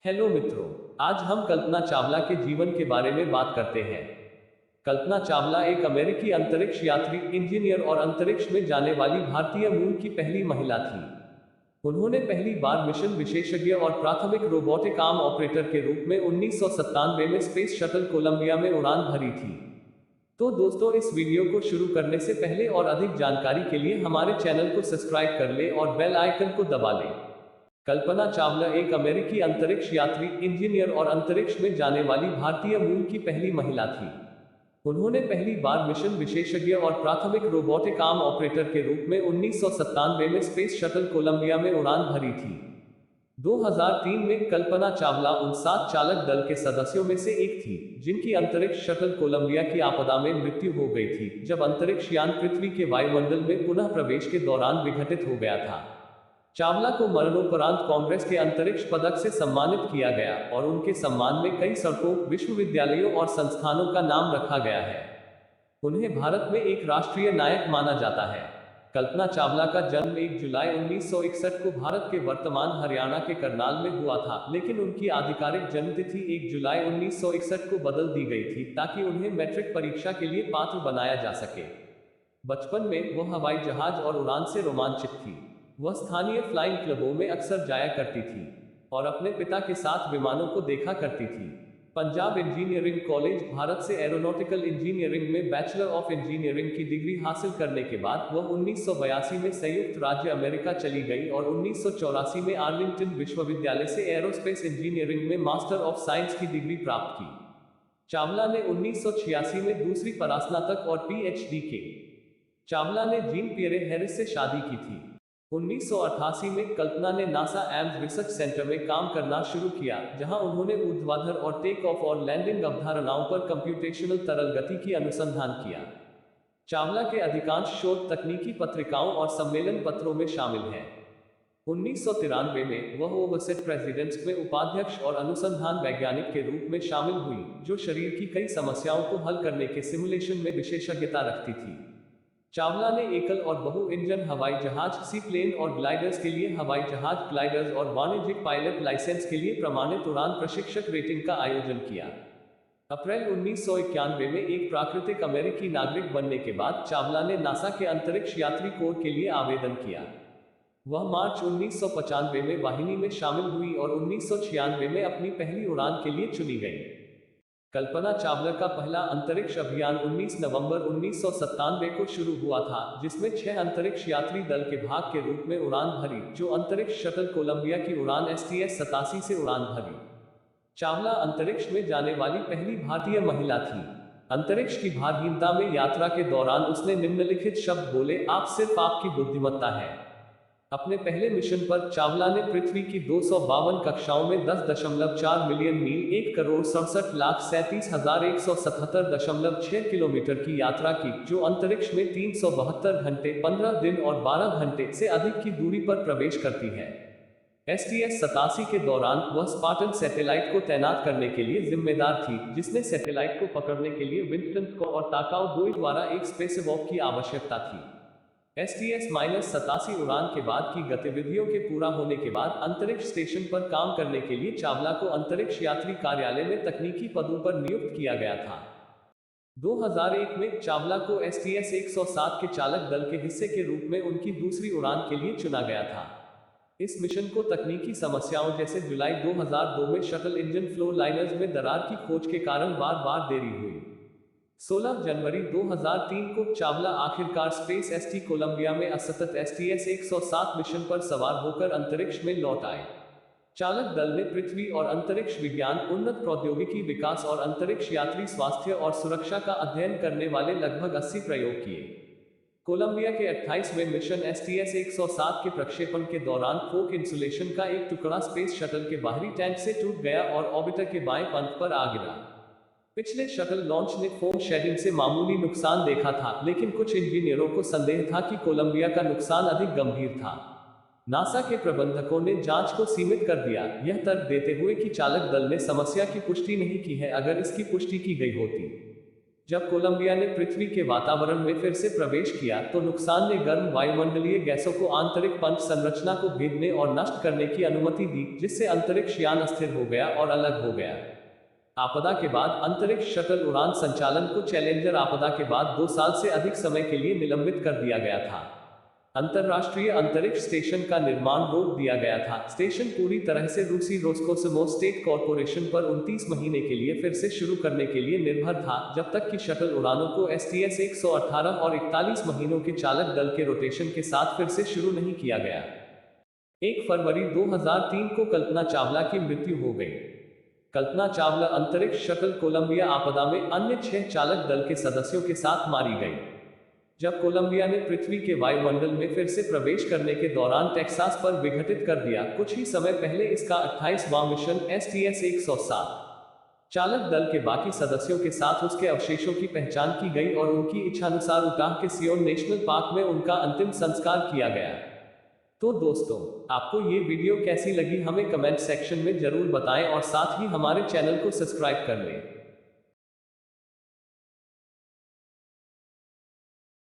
Hello मित्रों। आज हम कल्पना चावला के जीवन के बारे में बात करते हैं। कल्पना चावला एक अमेरिकी अंतरिक्ष यात्री, इंजीनियर और अंतरिक्ष में जाने वाली भारतीय मूल की पहली महिला थी। उन्होंने पहली बार मिशन विशेषज्ञ और प्राथमिक रोबोटिक आर्म ऑपरेटर के रूप में 1997 में स्पेस शटल कोलंबिया में उड़ान भरी थी। तो दोस्तों, इस वीडियो को शुरू करने से पहले और अधिक जानकारी के लिए हमारे चैनल को सब्सक्राइब कर ले और बेल आइकन को दबा लें। कल्पना चावला एक अमेरिकी अंतरिक्ष यात्री, इंजीनियर और अंतरिक्ष में जाने वाली भारतीय मूल की पहली महिला थी। उन्होंने पहली बार मिशन विशेषज्ञ और प्राथमिक रोबोटिक आर्म ऑपरेटर के रूप में 1997 में स्पेस शटल कोलंबिया में उड़ान भरी थी। 2003 में कल्पना चावला उन 7 चालक दल के सदस्यों में से एक थी जिनकी अंतरिक्ष शटल कोलंबिया की आपदा में मृत्यु हो गई थी, जब अंतरिक्ष यान पृथ्वी के वायुमंडल में पुनः प्रवेश के दौरान विघटित हो गया था। चावला को मरणोपरांत कांग्रेस के अंतरिक्ष पदक से सम्मानित किया गया और उनके सम्मान में कई सड़कों, विश्वविद्यालयों और संस्थानों का नाम रखा गया है। उन्हें भारत में एक राष्ट्रीय नायक माना जाता है। कल्पना चावला का जन्म 1 जुलाई 1961 को भारत के वर्तमान हरियाणा के करनाल में हुआ था, लेकिन उनकी आधिकारिक जन्मतिथि 1 जुलाई 1961 को बदल दी गई थी ताकि उन्हें मैट्रिक परीक्षा के लिए पात्र बनाया जा सके। बचपन में वह हवाई जहाज और उड़ान से रोमांचित थी। वह स्थानीय फ्लाइंग क्लबों में अक्सर जाया करती थी और अपने पिता के साथ विमानों को देखा करती थी। पंजाब इंजीनियरिंग कॉलेज, भारत से एरोनॉटिकल इंजीनियरिंग में बैचलर ऑफ इंजीनियरिंग की डिग्री हासिल करने के बाद वह 1982 में संयुक्त राज्य अमेरिका चली गई और 1984 में आर्लिंगटन विश्वविद्यालय से एरोस्पेस इंजीनियरिंग में मास्टर ऑफ साइंस की डिग्री प्राप्त की। चावला ने 1986 में दूसरी परास्नातक और पीएचडी के। चावला ने जीन पियरे हैरिस से शादी की थी। 1988 में कल्पना ने नासा एम्स रिसर्च सेंटर में काम करना शुरू किया, जहां उन्होंने ऊर्ध्वाधर और टेक ऑफ और लैंडिंग अवधारणाओं पर कंप्यूटेशनल तरल गति की अनुसंधान किया। चावला के अधिकांश शोध तकनीकी पत्रिकाओं और सम्मेलन पत्रों में शामिल हैं। 1993 में वह ओवरसेट प्रेसिडेंट्स में उपाध्यक्ष और अनुसंधान वैज्ञानिक के रूप में शामिल हुई, जो शरीर की कई समस्याओं को हल करने के सिमुलेशन में विशेषज्ञता रखती थी। चावला ने एकल और बहु इंजन हवाई जहाज, सी प्लेन और ग्लाइडर्स के लिए हवाई जहाज ग्लाइडर्स और वाणिज्यिक पायलट लाइसेंस के लिए प्रमाणित उड़ान प्रशिक्षक रेटिंग का आयोजन किया। अप्रैल 1991 में एक प्राकृतिक अमेरिकी नागरिक बनने के बाद चावला ने नासा के अंतरिक्ष यात्री कोर के लिए आवेदन किया। वह मार्च 1995 में वाहिनी में शामिल हुई और 1996 में अपनी पहली उड़ान के लिए चुनी गई। कल्पना चावला का पहला अंतरिक्ष अभियान 19 नवंबर 1997 को शुरू हुआ था, जिसमें 6 अंतरिक्ष यात्री दल के भाग के रूप में उड़ान भरी, जो अंतरिक्ष शटल कोलंबिया की उड़ान STS-87 से उड़ान भरी। चावला अंतरिक्ष में जाने वाली पहली भारतीय महिला थी। अंतरिक्ष की भारहीनता में यात्रा के दौरान उसने निम्नलिखित शब्द बोले, आप सिर्फ आपकी बुद्धिमत्ता है। अपने पहले मिशन पर चावला ने पृथ्वी की 252 कक्षाओं में 10.4 मिलियन मील 1,67,37,177.6 किलोमीटर की यात्रा की, जो अंतरिक्ष में 372 घंटे, 15 दिन और 12 घंटे से अधिक की दूरी पर प्रवेश करती है। STS-87 के दौरान वह स्पार्टन सैटेलाइट को तैनात करने के लिए जिम्मेदार थी, जिसने सैटेलाइट को पकड़ने के लिए विंस्टन स्कॉ और ताकाओ दोई द्वारा एक स्पेसवॉक की आवश्यकता थी। STS-87 उड़ान के बाद की गतिविधियों के पूरा होने के बाद अंतरिक्ष स्टेशन पर काम करने के लिए चावला को अंतरिक्ष यात्री कार्यालय में तकनीकी पदों पर नियुक्त किया गया था। 2001 में चावला को STS-107 के चालक दल के हिस्से के रूप में उनकी दूसरी उड़ान के लिए चुना गया था। इस मिशन को तकनीकी समस्याओं जैसे जुलाई 2002 में शटल इंजन फ्लो लाइनर्स में दरार की खोज के कारण बार बार देरी हुई। 16 जनवरी 2003 को चावला आखिरकार स्पेस ST कोलंबिया में असतत STS-107 मिशन पर सवार होकर अंतरिक्ष में लौट आए। चालक दल ने पृथ्वी और अंतरिक्ष विज्ञान, उन्नत प्रौद्योगिकी विकास और अंतरिक्ष यात्री स्वास्थ्य और सुरक्षा का अध्ययन करने वाले लगभग 80 प्रयोग किए। कोलंबिया के 28वें मिशन STS-107 के प्रक्षेपण के दौरान फोक इंसुलेशन का एक टुकड़ा स्पेस शटल के बाहरी टैंक से टूट गया और ऑर्बिटर के बाएं पंख पर आ गिरा। पिछले शटल लॉन्च ने फोम शेडिंग से मामूली नुकसान देखा था, लेकिन कुछ इंजीनियरों को संदेह था कि कोलंबिया का नुकसान अधिक गंभीर था। नासा के प्रबंधकों ने जांच को सीमित कर दिया, यह तर्क देते हुए कि चालक दल ने समस्या की पुष्टि नहीं की है। अगर इसकी पुष्टि की गई होती, जब कोलंबिया ने पृथ्वी के वातावरण में फिर से प्रवेश किया तो नुकसान ने गर्म वायुमंडलीय गैसों को आंतरिक पंच संरचना को भेदने और नष्ट करने की अनुमति दी, जिससे अंतरिक्ष यान अस्थिर हो गया और अलग हो गया। आपदा के बाद अंतरिक्ष शटल उड़ान संचालन को चैलेंजर आपदा के बाद 2 साल से अधिक समय के लिए निलंबित कर दिया गया था। अंतरराष्ट्रीय अंतरिक्ष स्टेशन का निर्माण रोक दिया गया था। स्टेशन पूरी तरह से रूसी रोस्कोसमोस स्टेट कॉर्पोरेशन पर 29 महीने के लिए फिर से शुरू करने के लिए निर्भर था, जब तक कि शटल उड़ानों को STS 118 और 41 महीनों के चालक दल के रोटेशन के साथ फिर से शुरू नहीं किया गया। 1 फरवरी 2003 को कल्पना चावला की मृत्यु हो गई। कल्पना चावला अंतरिक्ष शटल कोलंबिया आपदा में अन्य 6 चालक दल के सदस्यों के साथ मारी गई। जब कोलंबिया ने पृथ्वी के वायुमंडल में फिर से प्रवेश करने के दौरान टेक्सास पर विघटित कर दिया, कुछ ही समय पहले इसका 28वां मिशन STS 107 चालक दल के बाकी सदस्यों के साथ उसके अवशेषों की पहचान की गई और उनकी इच्छानुसार उटाह के सियोन नेशनल पार्क में उनका अंतिम संस्कार किया गया। तो दोस्तों, आपको ये वीडियो कैसी लगी हमें कमेंट सेक्शन में जरूर बताएं और साथ ही हमारे चैनल को सब्सक्राइब कर लें।